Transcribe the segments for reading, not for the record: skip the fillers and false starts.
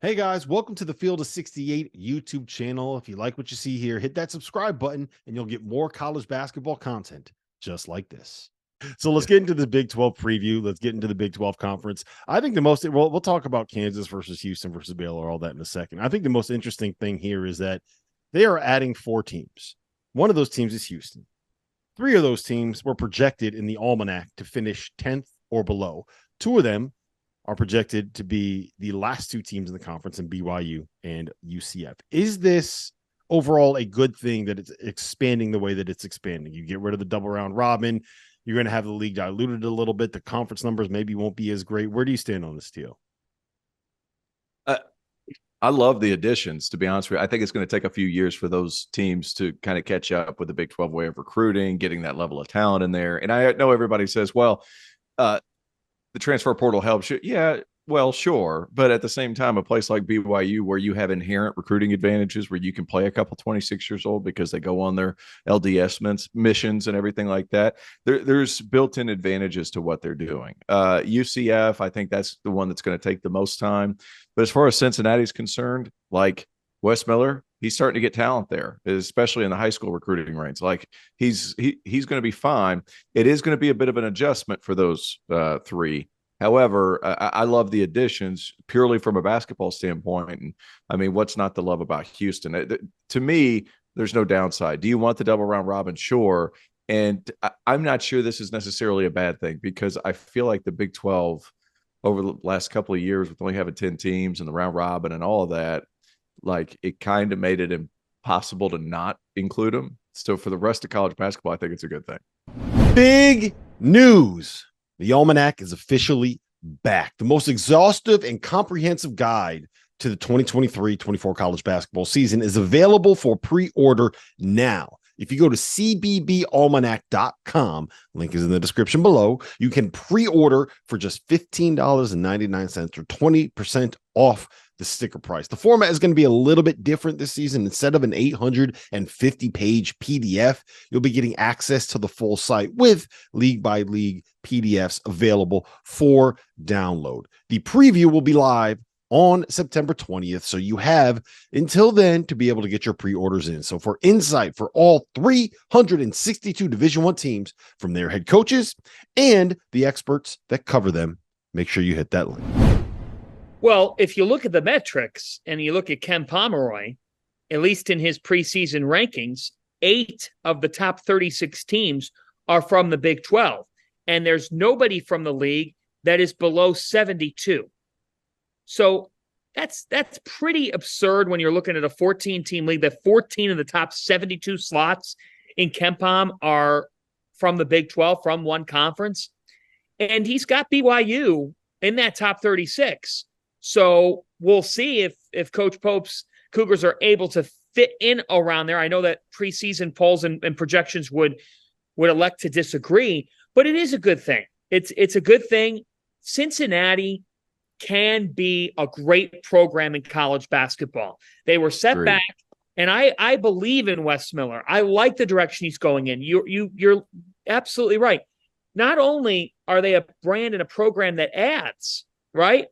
Hey guys, welcome to the Field of 68 YouTube channel. If you like what you see here, hit that subscribe button and you'll get more college basketball content just like this. So let's get into the Big 12 preview. Let's get into the Big 12 conference. I think we'll talk about Kansas versus Houston versus Baylor, all that in a second. I think the most interesting thing here is that they are adding 4 teams. One of those teams is Houston. 3 of those teams were projected in the almanac to finish 10th or below. 2 of them are projected to be the last 2 teams in the conference in BYU and UCF. Is this overall a good thing that it's expanding the way that it's expanding? You get rid of the double round robin. You're going to have the league diluted a little bit. The conference numbers maybe won't be as great. Where do you stand on this deal? I love the additions, to be honest with you. I think it's going to take a few years for those teams to kind of catch up with the Big 12 way of recruiting, getting that level of talent in there. And I know everybody says, well, the transfer portal helps you. Yeah, well, sure. But at the same time, a place like BYU where you have inherent recruiting advantages, where you can play a couple 26 years old because they go on their LDS missions and everything like that, there's built-in advantages to what they're doing. UCF, I think that's the one that's going to take the most time. But as far as Cincinnati's concerned, like Wes Miller, he's starting to get talent there, especially in the high school recruiting ranks. Like he's going to be fine. It is going to be a bit of an adjustment for those 3. However, I love the additions purely from a basketball standpoint. And I mean, what's not to love about Houston? To me, there's no downside. Do you want the double round robin? Sure. And I'm not sure this is necessarily a bad thing, because I feel like the Big 12 over the last couple of years, with only having 10 teams and the round robin and all of that, like it kind of made it impossible to not include them. So for the rest of college basketball, I think it's a good thing. Big news. The Almanac is officially back. The most exhaustive and comprehensive guide to the 2023-24 college basketball season is available for pre-order now. If you go to cbbalmanac.com, link is in the description below, you can pre-order for just $15.99 or 20% off the sticker price. The format is going to be a little bit different this season. Instead of an 850-page PDF, you'll be getting access to the full site with league-by-league PDFs available for download. The preview will be live on September 20th, so you have until then to be able to get your pre-orders in. So for insight for all 362 Division I teams from their head coaches and the experts that cover them, make sure you hit that link. Well, if you look at the metrics and you look at Ken Pomeroy, at least in his preseason rankings, 8 of the top 36 teams are from the Big 12. And there's nobody from the league that is below 72. So that's pretty absurd when you're looking at a 14-team league, that 14 of the top 72 slots in KenPom are from the Big 12, from one conference. And he's got BYU in that top 36. So we'll see if Coach Pope's Cougars are able to fit in around there. I know that preseason polls and projections would elect to disagree, but it is a good thing. It's a good thing. Cincinnati can be a great program in college basketball. They were set back, and I believe in Wes Miller. I like the direction he's going in. You're absolutely right. Not only are they a brand and a program that adds, right?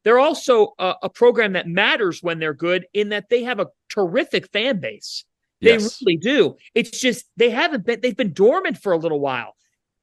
They're also a program that matters when they're good, in that they have a terrific fan base. They really do. It's just they've been dormant for a little while.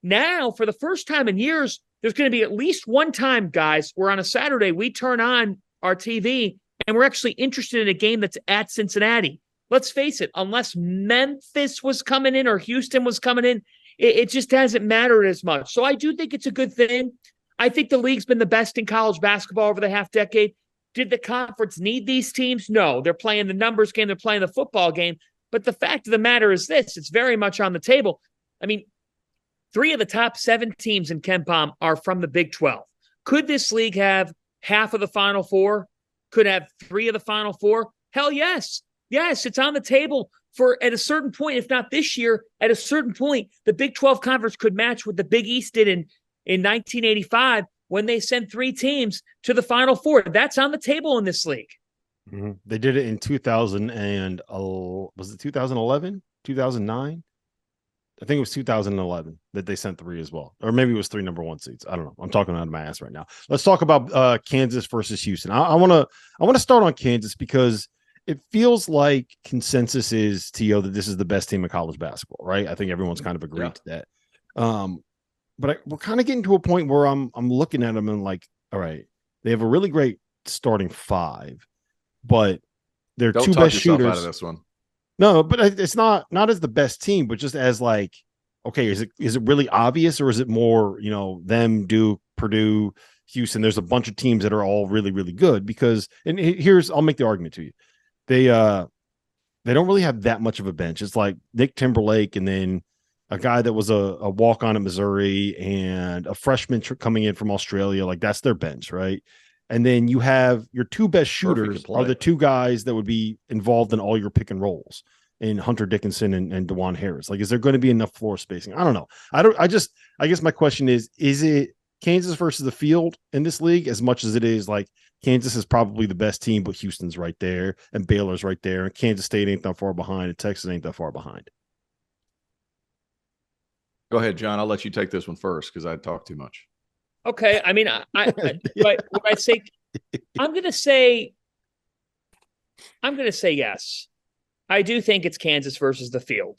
Now, for the first time in years, there's going to be at least one time, guys, where on a Saturday we turn on our TV and we're actually interested in a game that's at Cincinnati. Let's face it, unless Memphis was coming in or Houston was coming in, it just hasn't mattered as much. So I do think it's a good thing. I think the league's been the best in college basketball over the half decade. Did the conference need these teams? No. They're playing the numbers game. They're playing the football game. But the fact of the matter is this. It's very much on the table. I mean, 3 of the top 7 teams in KenPom are from the Big 12. Could this league have half of the Final Four? Could have 3 of the Final Four? Hell yes. Yes, it's on the table for, at a certain point, if not this year, at a certain point, the Big 12 conference could match what the Big East did in 1985 when they sent 3 teams to the Final Four. That's on the table in this league. Mm-hmm. They did it in 2000 and was it 2011, 2009? I think it was 2011 that they sent 3 as well, or maybe it was 3 number 1 seeds. I don't know. I'm talking out of my ass right now. Let's talk about Kansas versus Houston. I want to start on Kansas because it feels like consensus is, T.O., that this is the best team in college basketball, right? I think everyone's kind of agreed to that. But we're kind of getting to a point where I'm looking at them and like, all right, they have a really great starting 5, but their Don't 2 talk best yourself shooters out of this one. No, but it's not as the best team, but just as like, okay, is it really obvious, or is it more, them, Duke, Purdue, Houston? There's a bunch of teams that are all really, really good because, and I'll make the argument to you. They don't really have that much of a bench. It's like Nick Timberlake and then a guy that was a walk-on at Missouri and a freshman coming in from Australia. Like that's their bench, right? And then you have your 2 best shooters are the 2 guys that would be involved in all your pick and rolls in Hunter Dickinson and DeJuan Harris. Like, is there going to be enough floor spacing? I don't know. I guess my question is it Kansas versus the field in this league as much as it is like Kansas is probably the best team, but Houston's right there and Baylor's right there and Kansas State ain't that far behind and Texas ain't that far behind. Go ahead, John. I'll let you take this one first because I talk too much. Okay. I mean, but I say, I'm going to say yes. I do think it's Kansas versus the field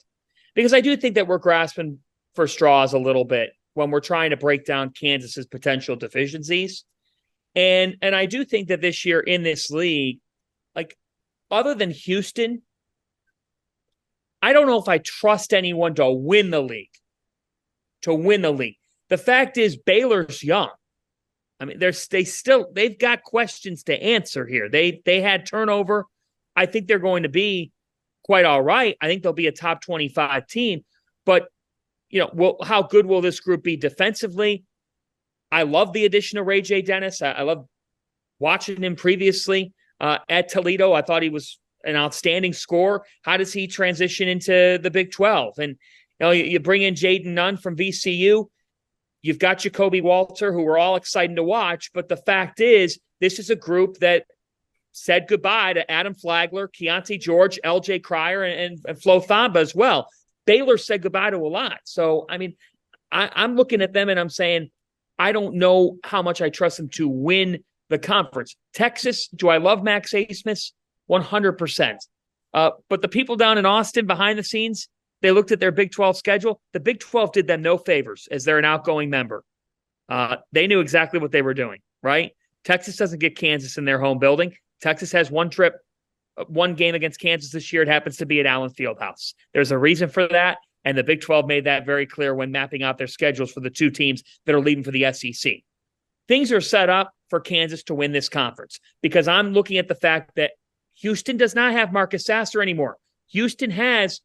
because I do think that we're grasping for straws a little bit when we're trying to break down Kansas's potential deficiencies. And I do think that this year in this league, like other than Houston, I don't know if I trust anyone to win the league. The fact is Baylor's young. I mean, they've got questions to answer here. They had turnover. I think they're going to be quite all right. I think they'll be a top 25 team. But, how good will this group be defensively? I love the addition of Rayj Dennis. I love watching him previously at Toledo. I thought he was an outstanding scorer. How does he transition into the Big 12? And you bring in Jaden Nunn from VCU. You've got Jakobe Walter, who we're all excited to watch. But the fact is, this is a group that said goodbye to Adam Flagler, Keontae George, LJ Cryer, and Flo Thamba as well. Baylor said goodbye to a lot. So, I mean, I'm looking at them and I'm saying, I don't know how much I trust them to win the conference. Texas, do I love Max Abmas? 100%. But the people down in Austin behind the scenes, they looked at their Big 12 schedule. The Big 12 did them no favors as they're an outgoing member. They knew exactly what they were doing, right? Texas doesn't get Kansas in their home building. Texas has one game against Kansas this year. It happens to be at Allen Fieldhouse. There's a reason for that, and the Big 12 made that very clear when mapping out their schedules for the 2 teams that are leaving for the SEC. Things are set up for Kansas to win this conference because I'm looking at the fact that Houston does not have Marcus Sasser anymore. Houston has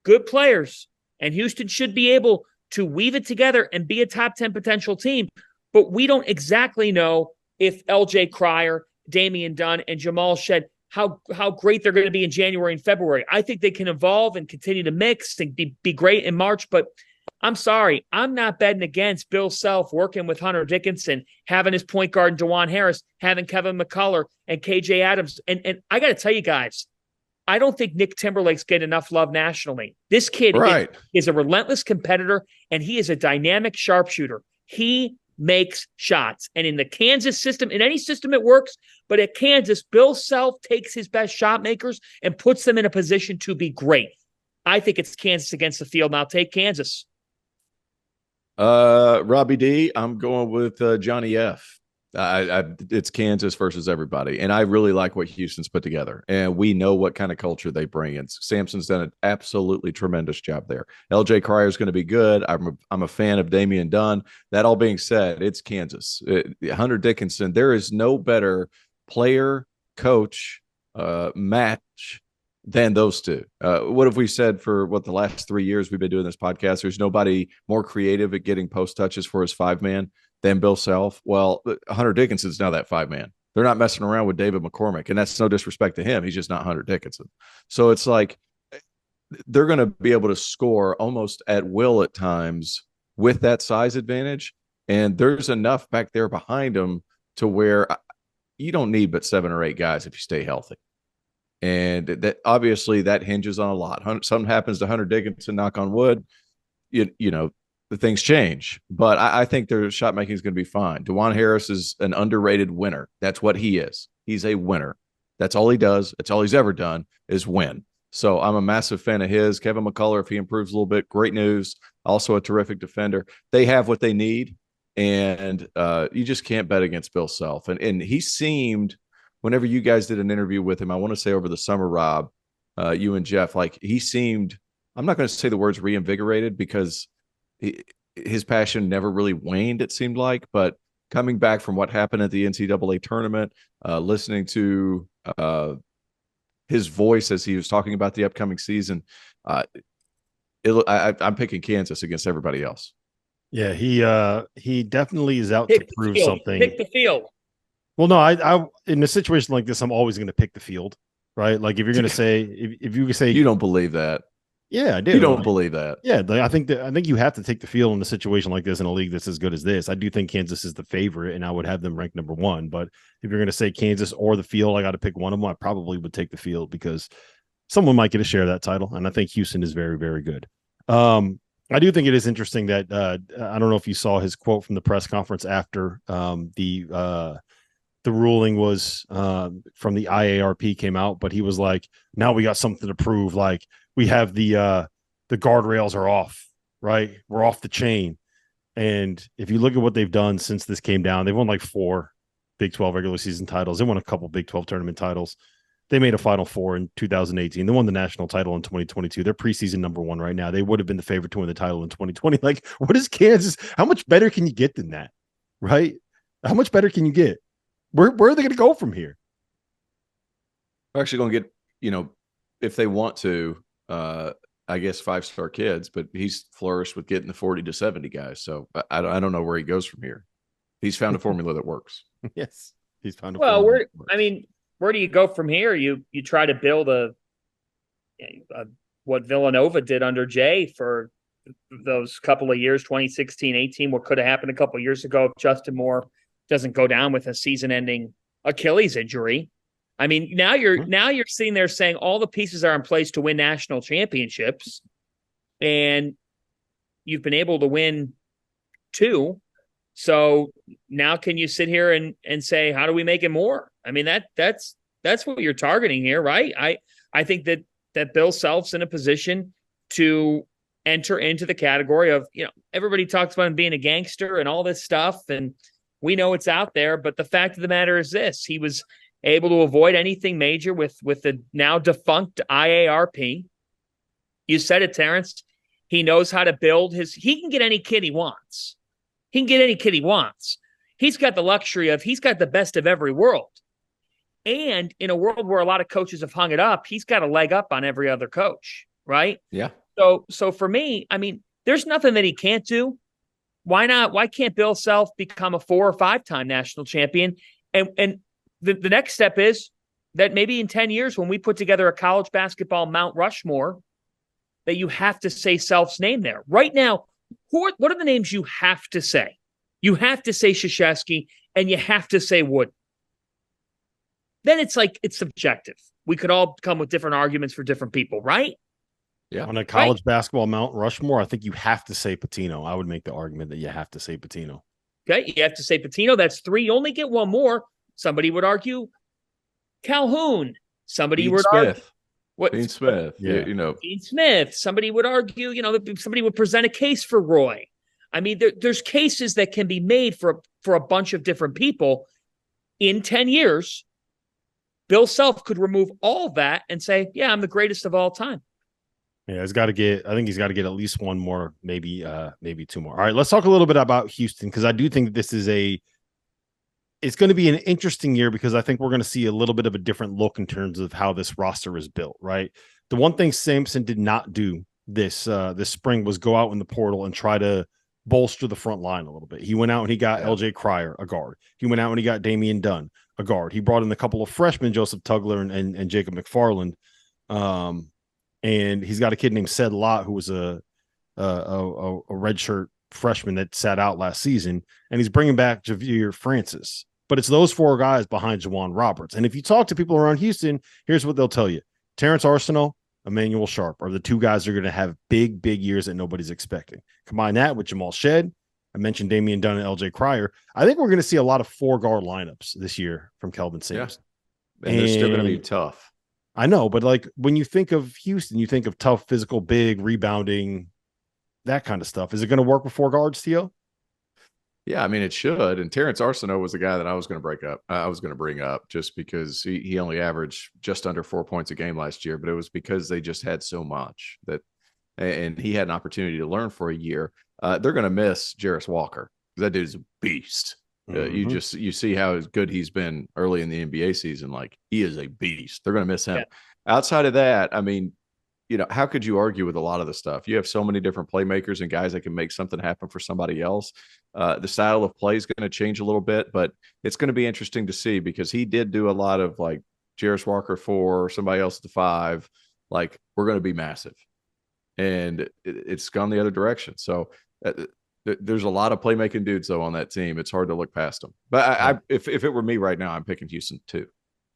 good players, and Houston should be able to weave it together and be a top 10 potential team. But we don't exactly know if LJ Cryer, Damian Dunn, and Jamal Shed, how great they're going to be in January and February. I think they can evolve and continue to mix and be great in March. But I'm sorry, I'm not betting against Bill Self working with Hunter Dickinson, having his point guard DeJuan Harris, having Kevin McCullough and KJ Adams. And I got to tell you guys, I don't think Nick Timberlake's getting enough love nationally. This kid is a relentless competitor, and he is a dynamic sharpshooter. He makes shots. And in the Kansas system, in any system it works, but at Kansas, Bill Self takes his best shot makers and puts them in a position to be great. I think it's Kansas against the field, and I'll take Kansas. Robbie D, I'm going with Johnny F. It's Kansas versus everybody. And I really like what Houston's put together. And we know what kind of culture they bring in. Sampson's done an absolutely tremendous job there. LJ Cryer is going to be good. I'm a fan of Damian Dunn. That all being said, it's Kansas. Hunter Dickinson, there is no better player, coach, match than those 2. What have we said for the last 3 years we've been doing this podcast? There's nobody more creative at getting post touches for his 5-man than Bill Self. Well, Hunter Dickinson's now that 5-man. They're not messing around with David McCormick, and that's no disrespect to him. He's just not Hunter Dickinson. So it's like they're going to be able to score almost at will at times with that size advantage, and there's enough back there behind them to where you don't need but 7 or 8 guys if you stay healthy. And that obviously that hinges on a lot. Something happens to Hunter Dickinson, knock on wood, you know, the things change. But I think their shot making is going to be fine. DeJuan Harris is an underrated winner. That's what he is. He's a winner. That's all he does. It's all he's ever done is win. So I'm a massive fan of his. Kevin McCullough, if he improves a little bit, great news. Also a terrific defender. They have what they need, and you just can't bet against Bill Self. And he seemed, whenever you guys did an interview with him, I want to say over the summer, Rob, you and Jeff, like he seemed, I'm not going to say the words reinvigorated because his passion never really waned, it seemed like, but coming back from what happened at the NCAA tournament, listening to his voice as he was talking about the upcoming season, I'm picking Kansas against everybody else. Yeah, he definitely is out to prove something. Pick the field. Well, no, I in a situation like this, I'm always going to pick the field, right? Like if you're going to say, if you say you don't believe that, yeah, I do. You don't believe that, yeah. I think you have to take the field in a situation like this in a league that's as good as this. I do think Kansas is the favorite, and I would have them ranked number 1. But if you're going to say Kansas or the field, I got to pick one of them. I probably would take the field because someone might get a share of that title, and I think Houston is very, very good. I do think it is interesting that I don't know if you saw his quote from the press conference after the ruling was from the IARP came out, but he was like, now we got something to prove. Like we have the guardrails are off, right? We're off the chain. And if you look at what they've done since this came down, they've won like 4 Big 12 regular season titles. They won a couple Big 12 tournament titles. They made a Final Four in 2018. They won the national title in 2022. They're preseason number 1 right now. They would have been the favorite to win the title in 2020. Like, what is Kansas? How much better can you get than that? Right? How much better can you get? Where are they going to go from here? They're actually going to get, you know, if they want to, I guess 5-star kids, but he's flourished with getting the 40 to 70 guys. So I don't know where he goes from here. He's found a formula that works. Yes. He's found a formula. Well, where do you go from here? You try to build a what Villanova did under Jay for those couple of years, 2016, 18, what could have happened a couple of years ago if Justin Moore doesn't go down with a season-ending Achilles injury. I mean, now you're sitting there saying all the pieces are in place to win national championships, and you've been able to win 2. So now can you sit here and say, how do we make it more? I mean, that's what you're targeting here, right? I think that Bill Self's in a position to enter into the category of, you know, everybody talks about him being a gangster and all this stuff, and we know it's out there, but the fact of the matter is this: he was able to avoid anything major with the now defunct IARP. You said it, Terrance. He knows how to build he can get any kid he wants. He can get any kid he wants. He's got the luxury of, he's got the best of every world. And in a world where a lot of coaches have hung it up, he's got a leg up on every other coach, right? Yeah. So for me, I mean, there's nothing that he can't do. Why not? Why can't Bill Self become a 4 or 5-time national champion? And the next step is that maybe in 10 years, when we put together a college basketball Mount Rushmore, that you have to say Self's name there. Right now, what are the names you have to say? You have to say Krzyzewski and you have to say Wood. Then it's like, it's subjective. We could all come with different arguments for different people, right? Yeah. On a college basketball Mount Rushmore, I think you have to say Pitino. I would make the argument that you have to say Pitino. Okay, you have to say Pitino. That's 3. You only get 1 more. Somebody would argue Calhoun. Somebody Dean would Smith. argue what? Dean Smith. Yeah, you know. Dean Smith. Somebody would argue, you know, somebody would present a case for Roy. I mean, there's cases that can be made for a bunch of different people. In 10 years, Bill Self could remove all of that and say, yeah, I'm the greatest of all time. Yeah, he's got to get at least 1 more, maybe 2 more. All right, let's talk a little bit about Houston, because I do think this is it's going to be an interesting year, because I think we're going to see a little bit of a different look in terms of how this roster is built, right? The one thing Sampson did not do this spring was go out in the portal and try to bolster the front line a little bit. He went out and he got LJ Cryer, a guard. He went out and he got Damian Dunn, a guard. He brought in a couple of freshmen, Joseph Tugler and Jacob McFarland. And he's got a kid named Ced Lott, who was a redshirt freshman that sat out last season, and he's bringing back Javier Francis. But it's those 4 guys behind Juwan Roberts. And if you talk to people around Houston, here's what they'll tell you: Terrance Arceneaux, Emmanuel Sharp are the two guys that are going to have big years that nobody's expecting. Combine that with Jamal Shed. I mentioned Damian Dunn and LJ Cryer. I think we're going to see a lot of 4-guard lineups this year from Kelvin Sampson. Yeah. And they're still going to be tough. I know, but like when you think of Houston, you think of tough, physical, big, rebounding, that kind of stuff. Is it going to work with 4 guards, Theo? Yeah, I mean, it should. And Terrance Arceneaux was the guy that I was going to bring up just because he only averaged just under 4 points a game last year, but it was because they just had so much and he had an opportunity to learn for a year. They're going to miss Jarris Walker. That dude's a beast. You see how good he's been early in the NBA season. Like, he is a beast. They're going to miss him. Yeah. Outside of that, I mean, how could you argue with a lot of the stuff? You have so many different playmakers and guys that can make something happen for somebody else. The style of play is going to change a little bit, but it's going to be interesting to see because he did do a lot of like Jarris Walker 4, somebody else at the 5. Like, we're going to be massive. And it's gone the other direction. So there's a lot of playmaking dudes, though, on that team. It's hard to look past them. But if it were me right now, I'm picking Houston, too.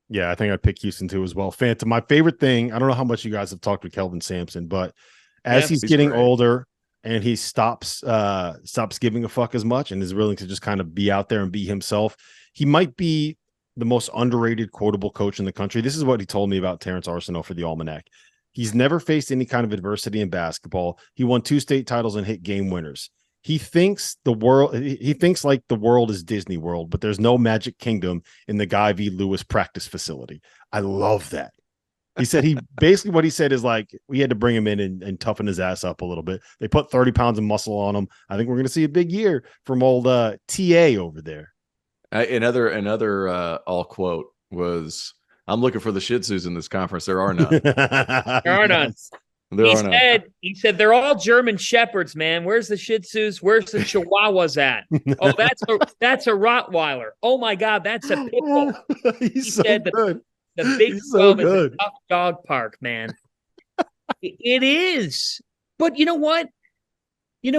Yeah, I think I'd pick Houston too as well. Fanta, my favorite thing, I don't know how much you guys have talked with Kelvin Sampson, but as he's getting older and he stops giving a fuck as much and is willing to just kind of be out there and be himself, he might be the most underrated quotable coach in the country. This is what he told me about Terrance Arceneaux for the Almanac. He's never faced any kind of adversity in basketball. He won 2 state titles and hit game winners. He thinks like the world is Disney World, but there's no Magic Kingdom in the Guy V. Lewis practice facility. I love that. He said what he said is like, we had to bring him in and toughen his ass up a little bit. They put 30 pounds of muscle on him. I think we're going to see a big year from old TA over there. Another all quote was, I'm looking for the Shih Tzus in this conference. There are none. There are none. He said they're all German shepherds, man. Where's the Shih Tzus? Where's the Chihuahuas at? Oh, that's a Rottweiler. Oh my God, that's a pit bull. He's so good. The Big 12 is a tough dog park, man. It is. But you know what? If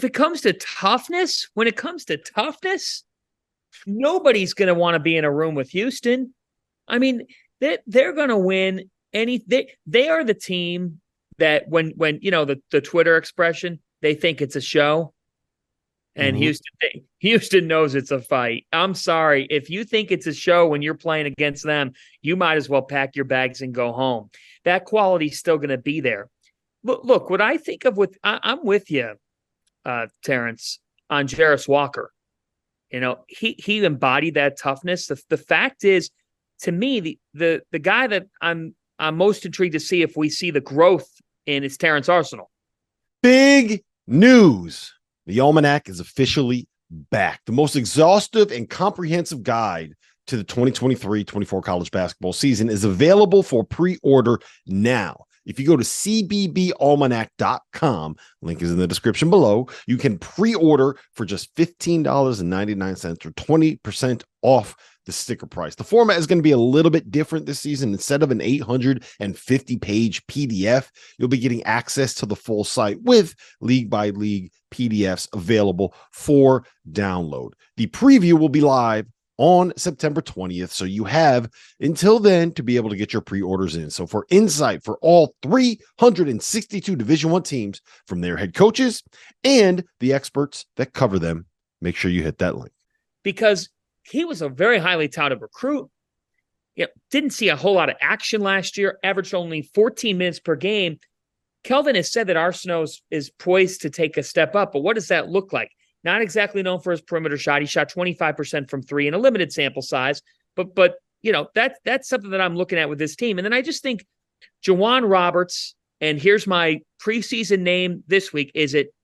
it comes to toughness, nobody's going to want to be in a room with Houston. I mean, they're going to win. They are the team that when the Twitter expression, they think it's a show, and Houston knows it's a fight. I'm sorry, if you think it's a show when you're playing against them, you might as well pack your bags and go home. That quality's still going to be there. Look, what I think of I'm with you, Terrance, on Jarris Walker. He embodied that toughness. The fact is, to me, the guy that I'm most intrigued to see if we see the growth in is Terrance Arceneaux. Big news. The Almanac is officially back. The most exhaustive and comprehensive guide to the 2023-24 college basketball season is available for pre-order now. If you go to cbbalmanac.com, link is in the description below, you can pre-order for just $15.99 or 20% off the sticker price. The format is going to be a little bit different this season. Instead of an 850-page PDF, you'll be getting access to the full site with league-by-league PDFs available for download. The preview will be live on September 20th, so you have until then to be able to get your pre-orders in. So for insight for all 362 Division I teams from their head coaches and the experts that cover them, make sure you hit that link. Because he was a very highly touted recruit. Didn't see a whole lot of action last year, averaged only 14 minutes per game. Kelvin has said that Arceneaux is poised to take a step up, but what does that look like? Not exactly known for his perimeter shot. He shot 25% from 3 in a limited sample size, but that's something that I'm looking at with this team. And then I just think J'Wan Roberts, and here's my preseason name this week. Is it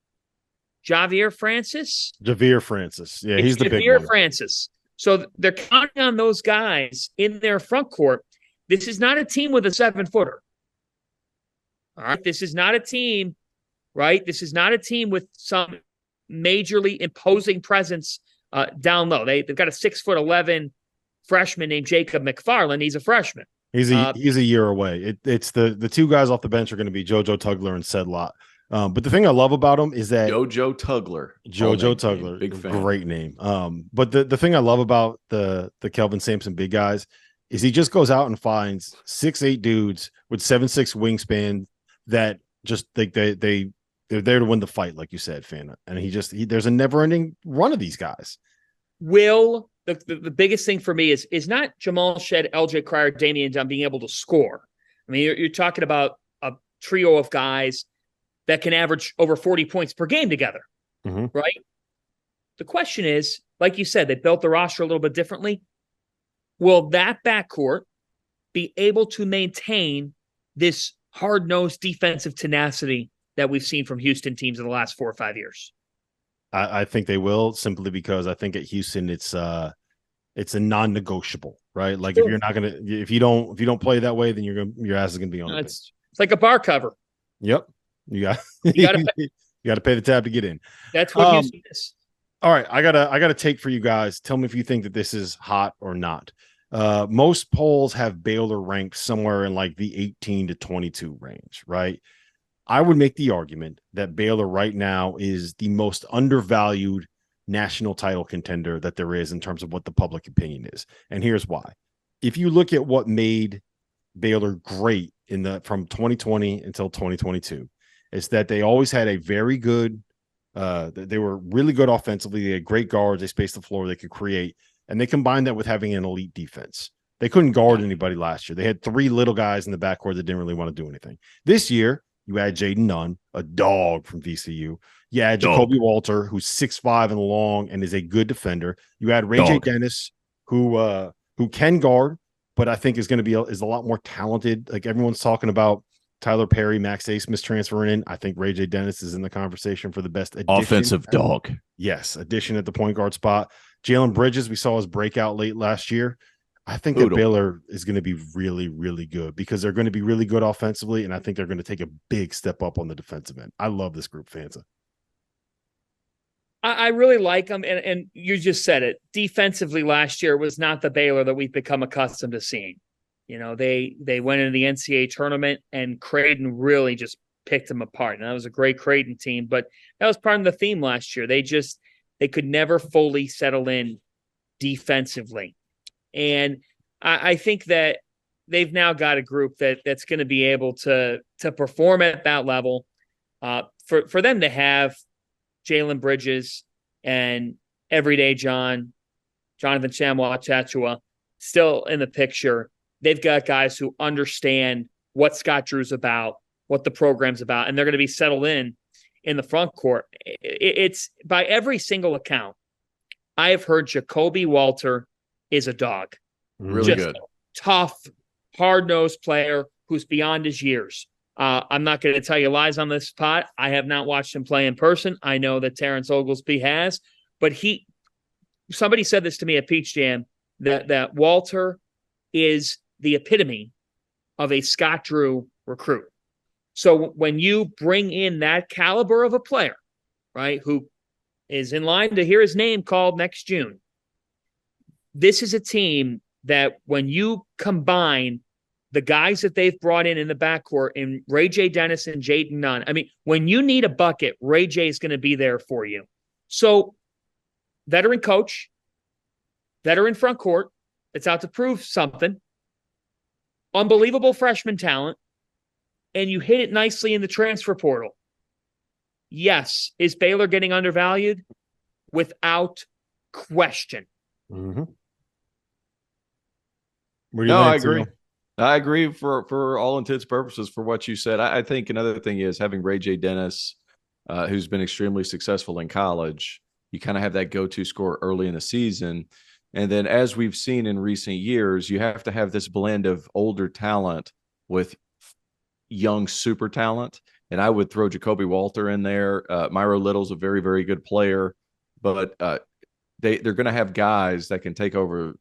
Javier Francis? Javier Francis. Yeah, he's the big one. Javier Francis. So they're counting on those guys in their front court. This is not a team with a 7-footer. All right. This is not a team, right? This is not a team with some majorly imposing presence down low. They've got a 6'11" freshman named Jacob McFarland. He's a freshman. He's a year away. It's the two guys off the bench are going to be JoJo Tugler and Sedlot. But the thing I love about him is that JoJo Tugler, big fan. Great name. But the thing I love about the Kelvin Sampson big guys is he just goes out and finds 6'8" dudes with 7'6" wingspan that just think they're there to win the fight, like you said, Fanta. And there's a never-ending run of these guys. The biggest thing for me is not Jamal Shed, LJ Cryer, Damian Dunn being able to score. I mean, you're talking about a trio of guys that can average over 40 points per game together, right? The question is, like you said, they built the roster a little bit differently. Will that backcourt be able to maintain this hard-nosed defensive tenacity that we've seen from Houston teams in the last 4 or 5 years? I think they will, simply because I think at Houston it's a non-negotiable, right? Like if you don't play that way, then your ass is gonna be on the bench. It's like a bar cover. Yep. You got to pay the tab to get in. That's what Houston is. All right, I got a take for you guys. Tell me if you think that this is hot or not. Most polls have Baylor ranked somewhere in like the 18 to 22 range, right? I would make the argument that Baylor right now is the most undervalued national title contender that there is in terms of what the public opinion is. And here's why. If you look at what made Baylor great from 2020 until 2022, it's that they always had a very good they were really good offensively. They had great guards. They spaced the floor. They could create. And they combined that with having an elite defense. They couldn't guard anybody last year. They had 3 little guys in the backcourt that didn't really want to do anything. This year, you had Jaden Nunn, a dog from VCU. You had Jakobe Walter, who's 6'5" and long and is a good defender. You had Rayj Dennis, who can guard, but I think is going to be is a lot more talented. Like everyone's talking about Tylor Perry, Max Asmus transferring in. I think Rayj Dennis is in the conversation for the best offensive dog. Yes, addition at the point guard spot. Jalen Bridges, we saw his breakout late last year. I think that Baylor is going to be really, really good because they're going to be really good offensively, and I think they're going to take a big step up on the defensive end. I love this group, Fanta. I really like them, and you just said it. Defensively last year was not the Baylor that we've become accustomed to seeing. You know, they went into the NCAA tournament, and Creighton really just picked them apart. And that was a great Creighton team, but that was part of the theme last year. They could never fully settle in defensively. And I think that they've now got a group that's going to be able to perform at that level. For them to have Jalen Bridges and Everyday Jonathan Chamois Chachua still in the picture. They've got guys who understand what Scott Drew's about, what the program's about, and they're going to be settled in the front court. It's by every single account, I have heard Jakobe Walter is a dog. Really just good. Tough, hard-nosed player who's beyond his years. I'm not going to tell you lies on this spot. I have not watched him play in person. I know that Terrance Oglesby has, but somebody said this to me at Peach Jam that Walter is the epitome of a Scott Drew recruit. So when you bring in that caliber of a player, right, who is in line to hear his name called next June, this is a team that when you combine the guys that they've brought in the backcourt in Rayj Dennis and Jaden Nunn, I mean, when you need a bucket, Rayj is going to be there for you. So veteran coach, veteran front court, it's out to prove something. Unbelievable freshman talent, and you hit it nicely in the transfer portal. Yes, is Baylor getting undervalued? Without question. Mm-hmm. No, I agree. I agree for all intents and purposes for what you said. I think another thing is having Rayj Dennis, who's been extremely successful in college. You kind of have that go-to scorer early in the season. And then as we've seen in recent years, you have to have this blend of older talent with young super talent. And I would throw Jakobe Walter in there. Myro Little's a very, very good player. But they're going to have guys that can take over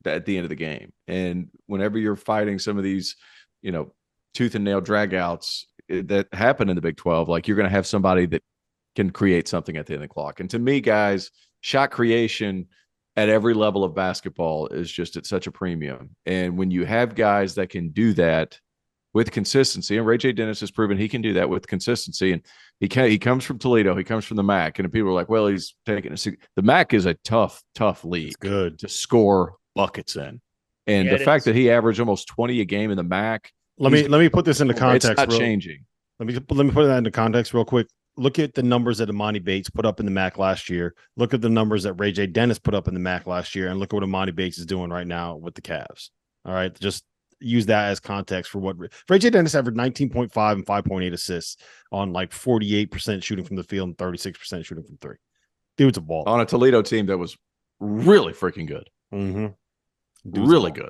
at the end of the game. And whenever you're fighting some of these, tooth and nail dragouts that happen in the Big 12, like you're going to have somebody that can create something at the end of the clock. And to me, guys, shot creation at every level of basketball is just at such a premium. And when you have guys that can do that with consistency, and Rayj Dennis has proven he can do that with consistency, and he comes from Toledo, he comes from the MAC, and people are like, well, he's taking the MAC is a tough league. It's good to score buckets in. And Yeah, the fact that he averaged almost 20 a game in the MAC. Let me put this into context. It's not changing. Let me put that into context real quick. Look at the numbers that Amani Bates put up in the MAC last year. Look at the numbers that rayj Dennis put up in the MAC last year, and look at what Amani Bates is doing right now with the Cavs. All right, just use that as context for what rayj Dennis averaged 19.5 and 5.8 assists on like 48% shooting from the field and 36% shooting from three. Dude's a ball on a Toledo team that was really freaking good. Really good.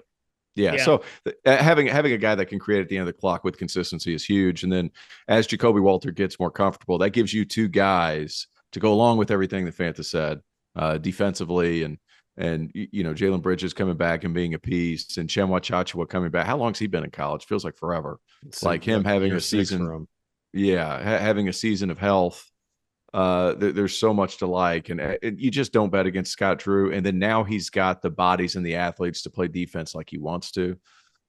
Yeah. So having a guy that can create at the end of the clock with consistency is huge. And then as Jakobe Walter gets more comfortable, that gives you two guys to go along with everything that Fanta said defensively. And Jalen Bridges coming back and being a piece, and Chenwa Chachua coming back. How long's he been in college? Feels like forever. It's like him having a season. Having a season of health. There's so much to like, and you just don't bet against Scott Drew. And then now he's got the bodies and the athletes to play defense like he wants to.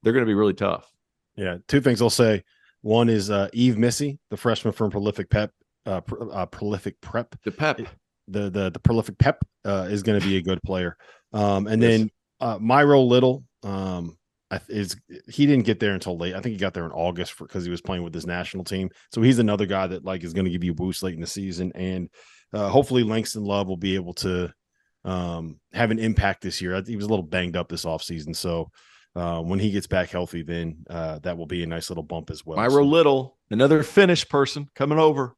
They're going to be really tough. Yeah, two things I'll say. One is Eve Missy, the freshman from Prolific Prep. The Prolific Pep is going to be a good player. Then Myro Little he didn't get there until late. I think he got there in August because he was playing with his national team. So he's another guy that like is going to give you a boost late in the season. And hopefully Langston Love will be able to have an impact this year. He was a little banged up this offseason. So when he gets back healthy, then that will be a nice little bump as well. Myro Little, another Finnish person coming over.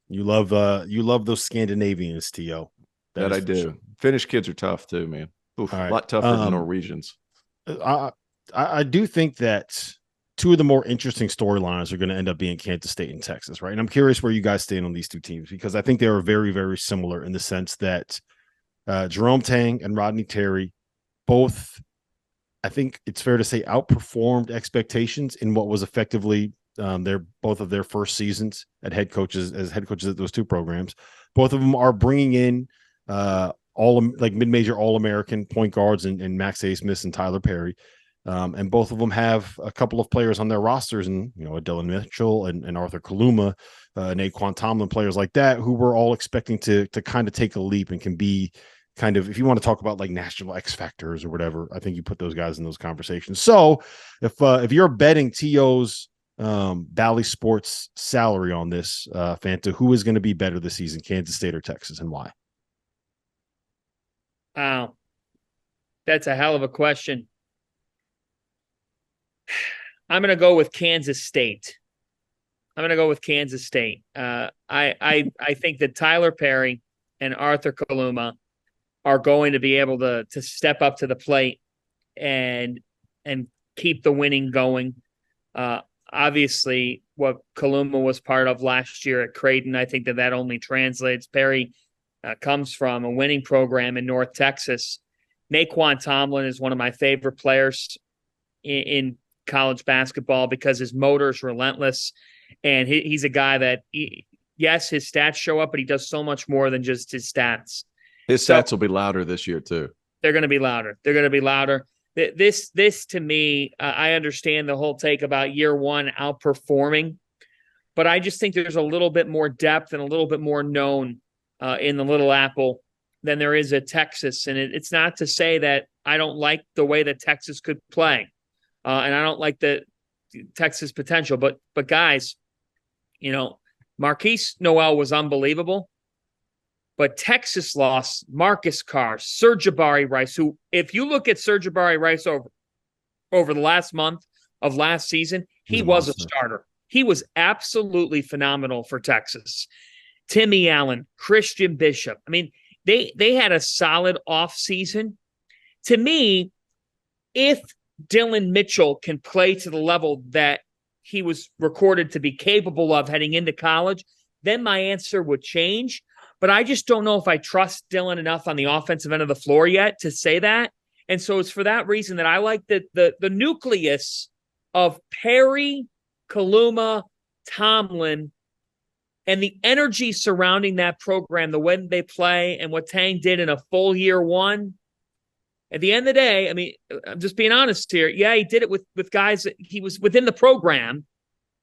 You love those Scandinavians, T.O. That I do. Sure. Finnish kids are tough too, man. Oof, right. A lot tougher than Norwegians. I do think that two of the more interesting storylines are going to end up being Kansas State and Texas, right? And I'm curious where you guys stand on these two teams, because I think they are very, very similar in the sense that Jerome Tang and Rodney Terry both, I think it's fair to say, outperformed expectations in what was effectively both of their first seasons as head coaches at those two programs. Both of them are bringing in mid-major All-American point guards and Max Asmus and Tylor Perry. And both of them have a couple of players on their rosters, and a Dillon Mitchell and Arthur Kaluma, nae'qwan Tomlin, players like that, who we're all expecting to kind of take a leap and can be kind of, if you want to talk about like national X factors or whatever, I think you put those guys in those conversations. So if you're betting TO's Bally Sports salary on this, Fanta, who is going to be better this season, Kansas State or Texas, and why? Wow, that's a hell of a question. I'm going to go with Kansas State. I think that Tylor Perry and Arthur Kaluma are going to be able to step up to the plate and keep the winning going. Obviously, what Kaluma was part of last year at Creighton, I think that only translates. Perry comes from a winning program in North Texas. nae'qwan Tomlin is one of my favorite players in college basketball because his motor is relentless, and he's a guy that yes, his stats show up, but he does so much more than just his stats. His stats will be louder this year too. They're going to be louder. This to me, I understand the whole take about year one outperforming, but I just think there's a little bit more depth and a little bit more known in the Little Apple than there is at Texas. And it's not to say that I don't like the way that Texas could play. And I don't like the Texas potential, but guys, Marquise Noel was unbelievable, but Texas lost Marcus Carr, Sir'Jabari Rice, who, if you look at Sir'Jabari Rice over the last month of last season, he was a starter. He was absolutely phenomenal for Texas. Timmy Allen, Christian Bishop. I mean, they had a solid offseason. To me, if Dillon Mitchell can play to the level that he was recorded to be capable of heading into college, then my answer would change. But I just don't know if I trust Dillon enough on the offensive end of the floor yet to say that. And so it's for that reason that I like the nucleus of Perry, Kaluma, Tomlin, and the energy surrounding that program, the way they play and what Tang did in a full year one. At the end of the day, I mean, I'm just being honest here. Yeah, he did it with guys that he was within the program,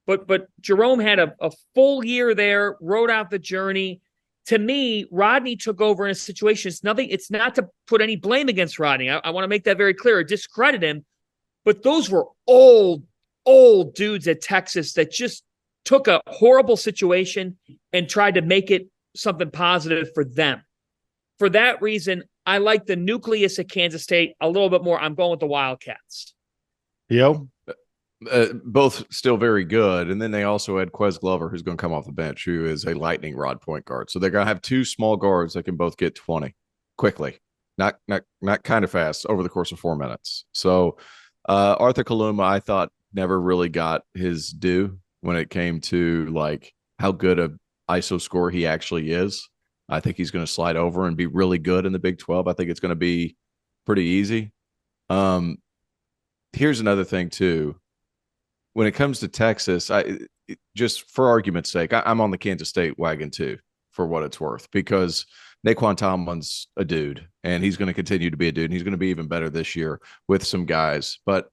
but Jerome had a full year there, rode out the journey. to me, Rodney took over in a situation. It's not to put any blame against Rodney. I want to make that very clear or discredit him. But those were old dudes at Texas that just took a horrible situation and tried to make it something positive for them. For that reason, I like the nucleus at Kansas State a little bit more. I'm going with the Wildcats. Both still very good. And then they also had Quez Glover, who's going to come off the bench, who is a lightning rod point guard. So they're going to have two small guards that can both get 20 quickly, not kind of fast over the course of 4 minutes. So Arthur Kaluma, I thought, never really got his due when it came to like how good a ISO scorer he actually is. I think he's going to slide over and be really good in the Big 12. I think it's going to be pretty easy. Here's another thing too. When it comes to Texas, just for argument's sake, I'm on the Kansas State wagon too, for what it's worth, because nae'qwan Tomlin's a dude, and he's going to continue to be a dude, and he's going to be even better this year with some guys, but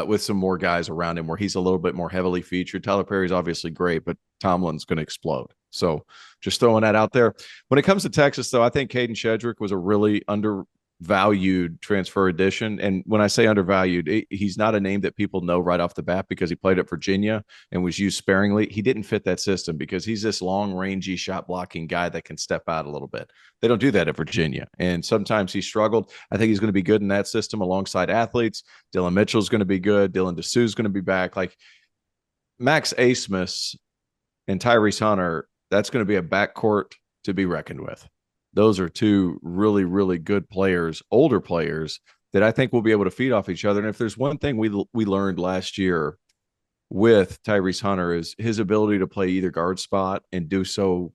with some more guys around him where he's a little bit more heavily featured. Tyler Perry's obviously great, but Tomlin's going to explode. So just throwing that out there. When it comes to Texas, though, I think Caden Shedrick was a really undervalued transfer addition. And when I say undervalued, he's not a name that people know right off the bat because he played at Virginia and was used sparingly. He didn't fit that system because he's this long, rangy shot blocking guy that can step out a little bit. They don't do that at Virginia. And sometimes he struggled. I think he's going to be good in that system alongside athletes. Dillon Mitchell's going to be good. Dylan Dessou's going to be back. Like Max Abmas and Tyrese Hunter, that's going to be a backcourt to be reckoned with. Those are two really, really good players, older players that I think will be able to feed off each other. And if there's one thing we learned last year with Tyrese Hunter is his ability to play either guard spot and do so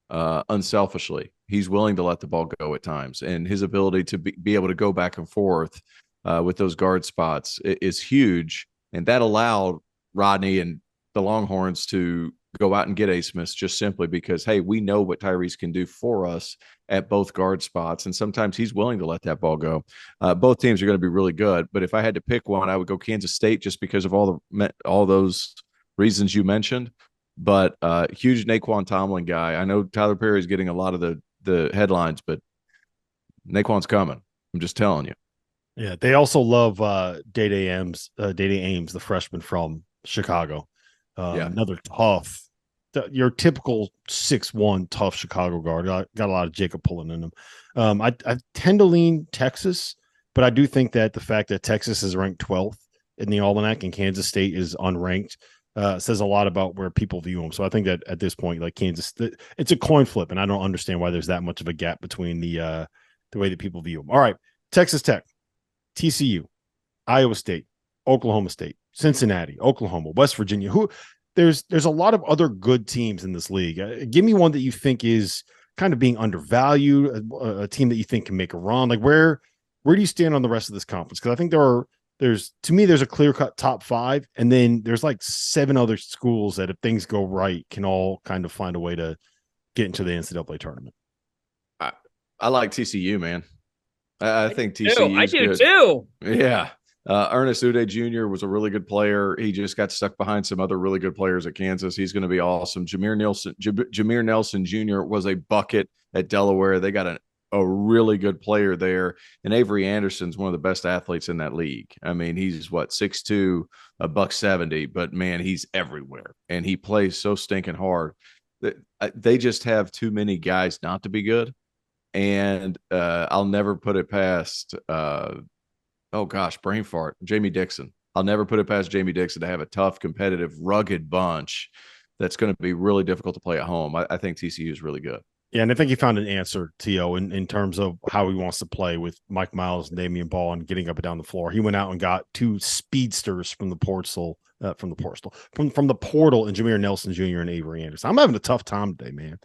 unselfishly. He's willing to let the ball go at times, and his ability to be able to go back and forth with those guard spots is huge. And that allowed Rodney and the Longhorns to go out and get Abmas just simply because, hey, we know what Tyrese can do for us at both guard spots. And sometimes he's willing to let that ball go. Both teams are going to be really good. But if I had to pick one, I would go Kansas State just because of all those reasons you mentioned. But huge nae'qwan Tomlin guy. I know Tyler Perry is getting a lot of the headlines, but nae'qwan's coming. I'm just telling you. Yeah, they also love Data Ames, the freshman from Chicago. Another tough, your typical 6'1" tough Chicago guard. Got a lot of Jacob pulling in them. I tend to lean Texas, but I do think that the fact that Texas is ranked 12th in the Almanac and Kansas State is unranked says a lot about where people view them. So I think that at this point, like Kansas, it's a coin flip, and I don't understand why there's that much of a gap between the way that people view them. All right, Texas Tech, TCU, Iowa State, Oklahoma State, Cincinnati, Oklahoma, West Virginia. There's a lot of other good teams in this league. Give me one that you think is kind of being undervalued, a team that you think can make a run. Like where do you stand on the rest of this conference? Because I think there's a clear-cut top 5, and then there's like 7 other schools that if things go right can all kind of find a way to get into the NCAA tournament. I like TCU, man. I think TCU. I do too. Yeah. Ernest Uday Jr. was a really good player. He just got stuck behind some other really good players at Kansas. He's going to be awesome. Jameer Nelson Jr. was a bucket at Delaware. They got a really good player there. And Avery Anderson's one of the best athletes in that league. I mean, he's 6'2", $170, but man, he's everywhere. And he plays so stinking hard. They just have too many guys not to be good. And I'll never put it past brain fart. Jamie Dixon. I'll never put it past Jamie Dixon to have a tough, competitive, rugged bunch that's going to be really difficult to play at home. I think TCU is really good. Yeah, and I think he found an answer, T.O., in terms of how he wants to play with Mike Miles and Damian Ball and getting up and down the floor. He went out and got 2 speedsters from the portal, and Jameer Nelson Jr. and Avery Anderson. I'm having a tough time today, man.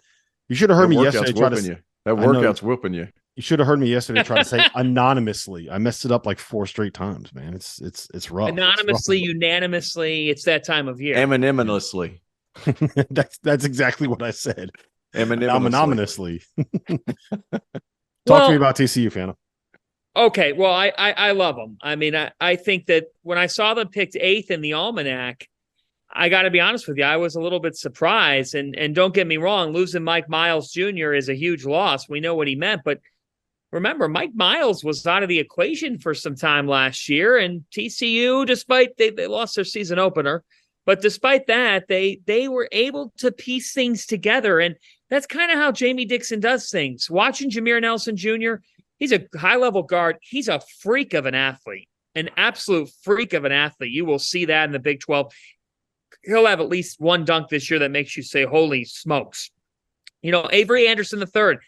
You should have heard me yesterday. That workout's whooping you. You should have heard me yesterday try to say anonymously. I messed it up like 4 straight times, man. It's rough. Anonymously, it's rough. Unanimously, it's that time of year. Eminemously. That's exactly what I said. Anonymously. Talk to me about TCU, Fanta. Okay, well, I love them. I mean, I think that when I saw them picked 8th in the Almanac, I got to be honest with you, I was a little bit surprised. And don't get me wrong, losing Mike Miles Jr. is a huge loss. We know what he meant, but remember, Mike Miles was out of the equation for some time last year, and TCU, despite they lost their season opener, but despite that, they were able to piece things together, and that's kind of how Jamie Dixon does things. Watching Jameer Nelson Jr., he's a high-level guard. He's a freak of an athlete, an absolute freak of an athlete. You will see that in the Big 12. He'll have at least one dunk this year that makes you say, holy smokes. Avery Anderson III.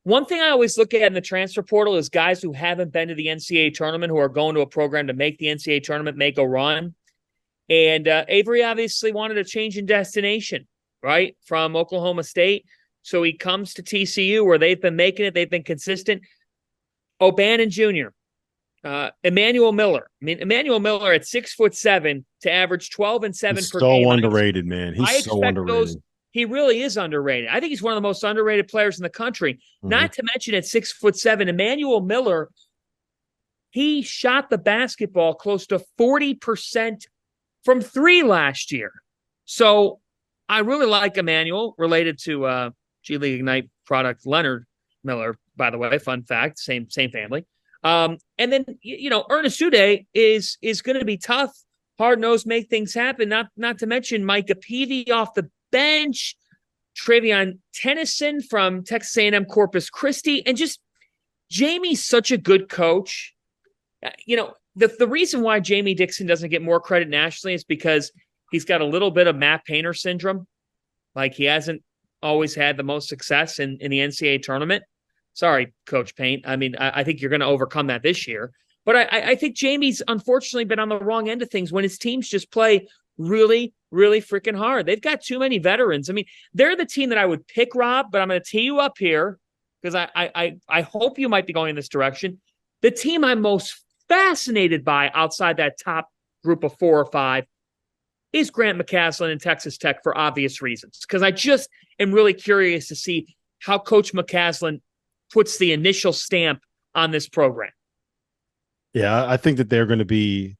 One thing I always look at in the transfer portal is guys who haven't been to the NCAA tournament, who are going to a program to make the NCAA tournament, make a run. And Avery obviously wanted a change in destination, right, from Oklahoma State. So he comes to TCU where they've been making it. They've been consistent. O'Bannon Jr., Emmanuel Miller. I mean, Emmanuel Miller at 6'7" to average 12 and 7 per game. So underrated, man. He's so underrated. He really is underrated. I think he's one of the most underrated players in the country. Mm-hmm. Not to mention at 6'7", Emmanuel Miller, he shot the basketball close to 40% from three last year. So I really like Emmanuel, related to G League Ignite product Leonard Miller, by the way. Fun fact, same family. And then, Ernest Uday is going to be tough, hard-nosed, make things happen. Not to mention Micah Peavy off the bench, Travion Tennyson from Texas A&M Corpus Christi, and just Jamie's such a good coach. The reason why Jamie Dixon doesn't get more credit nationally is because he's got a little bit of Matt Painter syndrome. Like, he hasn't always had the most success in the NCAA tournament. Sorry, Coach Paint. I mean, I think you're going to overcome that this year. But I think Jamie's unfortunately been on the wrong end of things when his teams just play really, really freaking hard. They've got too many veterans. I mean, they're the team that I would pick, Rob, but I'm going to tee you up here because I hope you might be going in this direction. The team I'm most fascinated by outside that top group of 4 or 5 is Grant McCasland and Texas Tech, for obvious reasons, because I just am really curious to see how Coach McCasland puts the initial stamp on this program. Yeah, I think that they're going to be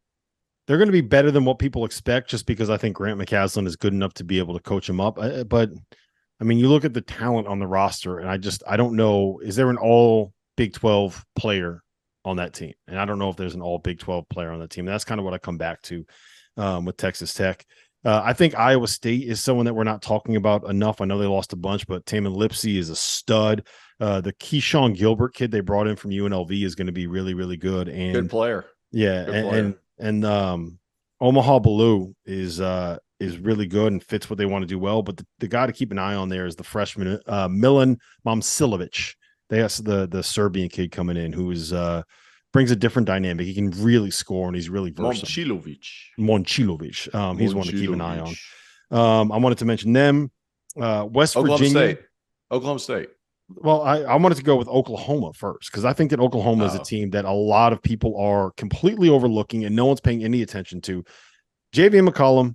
better than what people expect, just because I think Grant McCasland is good enough to be able to coach him up. But I mean, you look at the talent on the roster, and I don't know, is there an all Big 12 player on that team? And I don't know if there's an all Big 12 player on that team. That's kind of what I come back to with Texas Tech. I think Iowa State is someone that we're not talking about enough. I know they lost a bunch, but Tamin Lipsey is a stud. The Keyshawn Gilbert kid they brought in from UNLV is going to be really, really good. And good player. Yeah. And Omaha Baloo is really good and fits what they want to do well. But the guy to keep an eye on there is the freshman, Milan Momcilovic. They have the Serbian kid coming in who is brings a different dynamic. He can really score, and he's really versatile. Momcilovic. He's one to keep an eye on. I wanted to mention them. Virginia. Oklahoma State. Well, I wanted to go with Oklahoma first, because I think that Oklahoma is a team that a lot of people are completely overlooking and no one's paying any attention to. J.V. McCollum,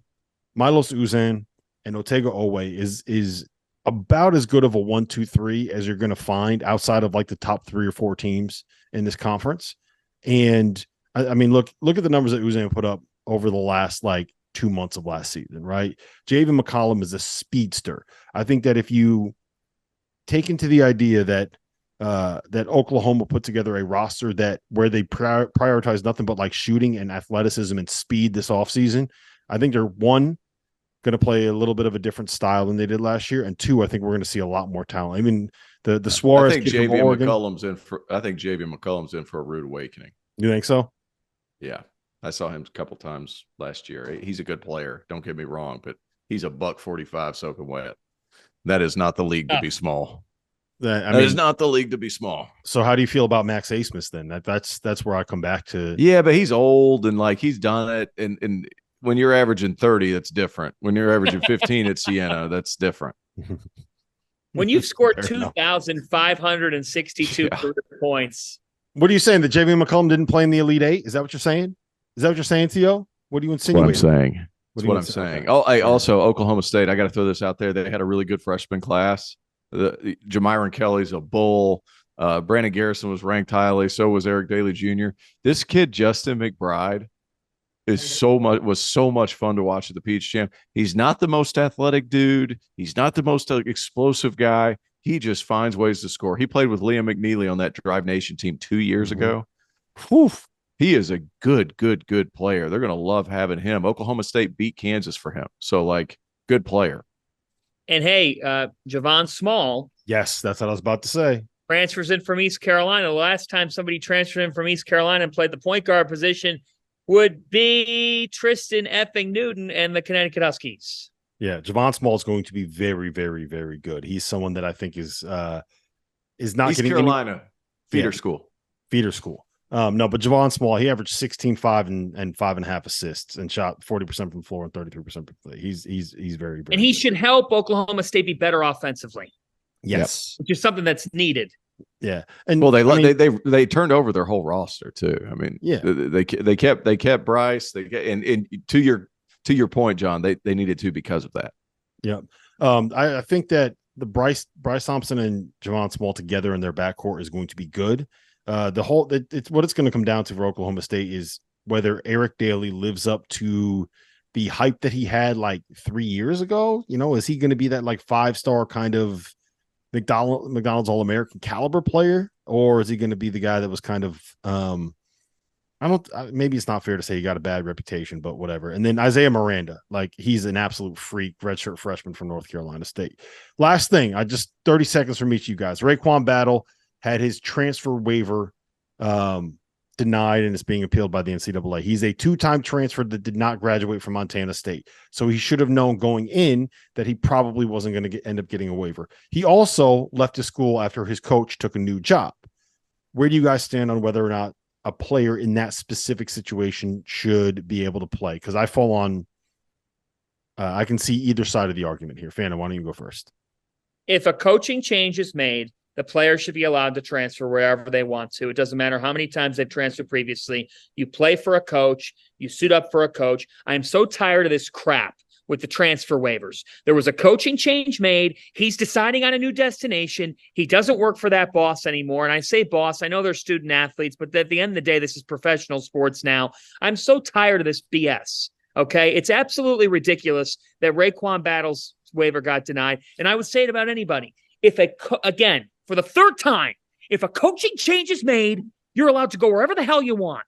Milos Uzan, and Otega Owe is about as good of a 1-2-3 as you're going to find outside of like the top 3 or 4 teams in this conference. And I mean, look at the numbers that Uzan put up over the last 2 months of last season, right? J.V. McCollum is a speedster. I think that if you take into the idea that Oklahoma put together a roster where they prioritize nothing but shooting and athleticism and speed this offseason, I think they're going to play a little bit of a different style than they did last year, and 2, I think we're going to see a lot more talent. I mean, the Suarez. I think J.V. McCollum's in for a rude awakening. You think so? Yeah, I saw him a couple times last year. He's a good player. Don't get me wrong, but he's a $145 soaking wet. That is not the league to be small. That is not the league to be small. So how do you feel about Max Asmus then? That's where I come back to. Yeah, but he's old and he's done it. And when you're averaging 30, that's different. When you're averaging 15 at Siena, that's different. When you've scored 2,562 points. What are you saying? That J.V. McCollum didn't play in the Elite Eight? Is that what you're saying? Is that what you're saying, Theo? What are you insinuating? What I'm saying. That's what I'm saying. Okay. Also Oklahoma State, I got to throw this out there. They had a really good freshman class. Jamiron Kelly's a bull. Brandon Garrison was ranked highly. So was Eric Daly Jr. This kid, Justin McBride, was so much fun to watch at the Peach Jam. He's not the most athletic dude. He's not the most explosive guy. He just finds ways to score. He played with Liam McNeely on that Drive Nation team 2 years ago. Whew. He is a good player. They're going to love having him. Oklahoma State beat Kansas for him. So, like, good player. And, hey, Javon Small. Yes, that's what I was about to say. Transfers in from East Carolina. The last time somebody transferred in from East Carolina and played the point guard position would be Tristan effing Newton and the Connecticut Huskies. Yeah, Javon Small is going to be very, very, very good. He's someone that I think is not East getting Carolina feeder school. No, but Javon Small, he averaged 16, 5, and 5.5 assists and shot 40% from the floor and 33% from play. He's very, very and he good. should help Oklahoma State be better offensively. Yes, which is something that's needed. Yeah, and well, they turned over their whole roster too. I mean, yeah, they kept Bryce. And to your point, John, they needed to because of that. Yeah, I think that the Bryce Thompson and Javon Small together in their backcourt is going to be good. It's what it's going to come down to for Oklahoma State is whether Eric Daly lives up to the hype that he had like 3 years ago. You know, is he going to be that like 5-star kind of McDonald's All-American caliber player, or is he going to be the guy that was kind of maybe it's not fair to say he got a bad reputation, but whatever. And then Isaiah Miranda, like he's an absolute freak, redshirt freshman from North Carolina State. Last thing, 30 seconds from each of you guys. Rayquan Battle had his transfer waiver denied and is being appealed by the NCAA. He's a 2-time transfer that did not graduate from Montana State. So he should have known going in that he probably wasn't going to end up getting a waiver. He also left his school after his coach took a new job. Where do you guys stand on whether or not a player in that specific situation should be able to play? Because I fall on I can see either side of the argument here. Fanta, why don't you go first? If a coaching change is made, the player should be allowed to transfer wherever they want to. It doesn't matter how many times they've transferred previously. You play for a coach. You suit up for a coach. I am so tired of this crap with the transfer waivers. There was a coaching change made. He's deciding on a new destination. He doesn't work for that boss anymore. And I say boss, I know they're student athletes, but at the end of the day, this is professional sports now. I'm so tired of this BS. Okay. It's absolutely ridiculous that Rayquan Battle's waiver got denied. And I would say it about anybody. Again, for the third time, if a coaching change is made, you're allowed to go wherever the hell you want.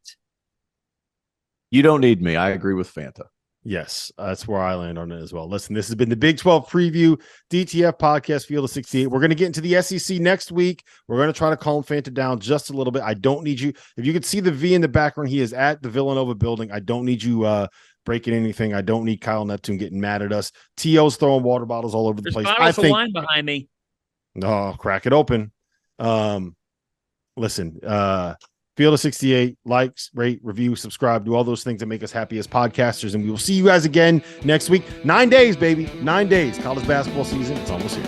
You don't need me. I agree with Fanta. Yes, that's where I land on it as well. Listen, this has been the Big 12 preview, DTF Podcast, Field of 68. We're going to get into the SEC next week. We're going to try to calm Fanta down just a little bit. I don't need you. If you could see the V in the background, he is at the Villanova building. I don't need you breaking anything. I don't need Kyle Neptune getting mad at us. T.O.'s throwing water bottles all over the place. Bottles of wine behind me. No, crack it open. Listen, Field of 68, likes, rate, review, subscribe, do all those things that make us happy as podcasters. And we will see you guys again next week. 9 days, baby. 9 days. College basketball season. It's almost here.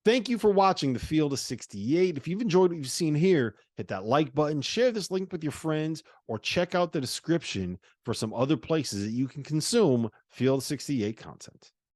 Thank you for watching the Field of 68. If you've enjoyed what you've seen here, hit that like button, share this link with your friends, or check out the description for some other places that you can consume Field of 68 content.